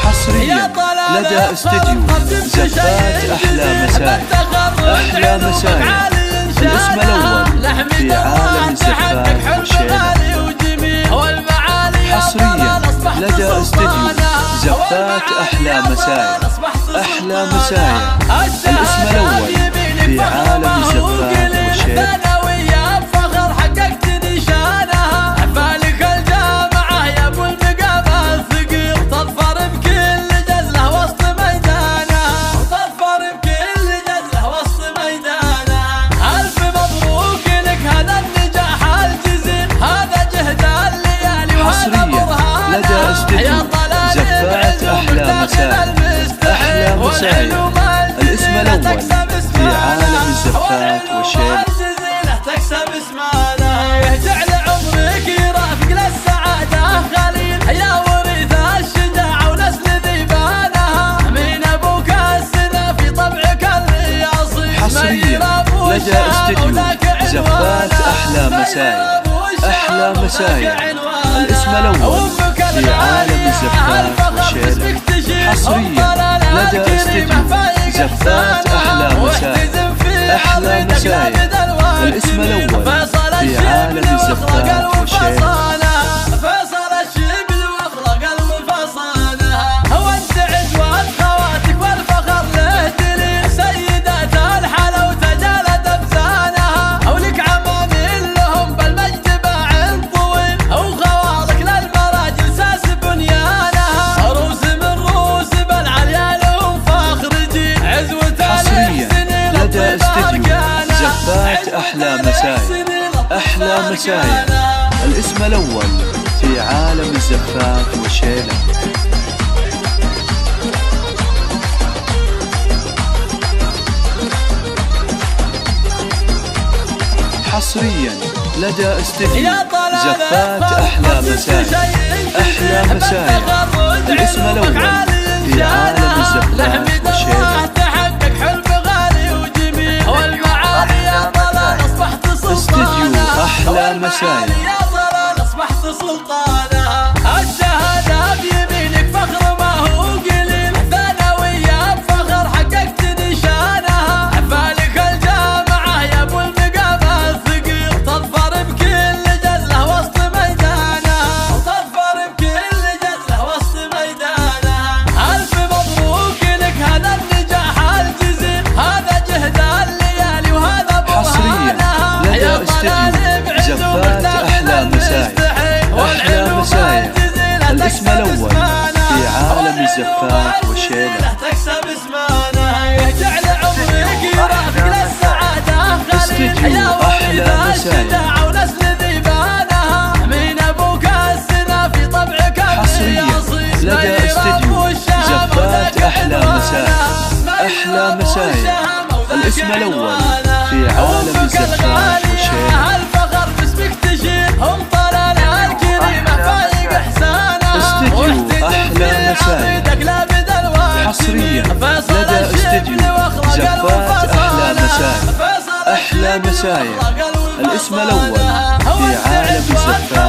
حصريا لدى استديو زفات أحلى مساي. أحلى مساي الاسم الأول في عالم الزفات والشيلة. حصريا لدى استديو زفات أحلى مساي. أحلى مساي الاسم الأول في عالم الزفات والشيلة. لدى استديو زفات أحلى مساي. أحلى مساي الاسم الأول في عالم الزفات والشيلة. تكسب اسمانا يجعل عمرك يرافق للسعادة خليل يا ورث الشجاعة ونسل ذيبانها من أبوك السنة في طبعك الرياصي. حصريا لدى استديو زفات أحلى مساي. أحلى مساي الاسم الأول في عالم الزفات والشيلة. حصريا لدى استديو زفات أحلى مساي. أحلى مساي الاسم الأول في عالم الزفات والشيلة. فيصل الشبل واخلق المفصانة وانت عدوان خواتك والفخر له دليل. سيدات الحلا وتجالت ابزانها ولك عمامين لهم بالمجد باع طويل وخواضك للمراجل ساس بنيانها. عروس من روس بالعليا لهم فاخر جيل عزوة حصريا لدى استديو زفات أحلى مساي. أحلى مساي الاسم الأول في عالم الزفات والشيلة. حصريا لدى استديو زفات أحلى مساي. أحلى مساي الاسم الأول في عالم الزفات والشيلة. استديو أحلى مساي. أصبحت سلطانها الشهادة بيمينك فخر ما هو قليل. ثانوية بفخر حققت نشانها عفالك الجامعة يا ابو المقام الثقيل. تظفر بكل جزلة وسط ميدانها. تظفر بكل جزلة وسط ميدانها. ألف مبروك لك هذا النجاح الجزيل. هذا جهد الليالي وهذا برهانها. لدى استديو زفات أحلى مساي. أحلى مساي الاسم الأول في عالم الزفات والشيلة. تكسب اسمانا يجعل عمرك يرافق للسعادة خليل يا ورث الشجاعة ونسل ذيبانها من أبوك السنة في طبعك الرياصي. لدى استديو زفات أحلى مساي. أحلى مساي الاسم الأول في عالم الزفات والشيلة. الفخر باسمك تشيل هم طلالة الكريمة فايق إحسانها. استديو أحلى مساي. حصريا لدى استديو زفات أحلى مساي. أحلى مساي الاسم الأول في عالم الزفات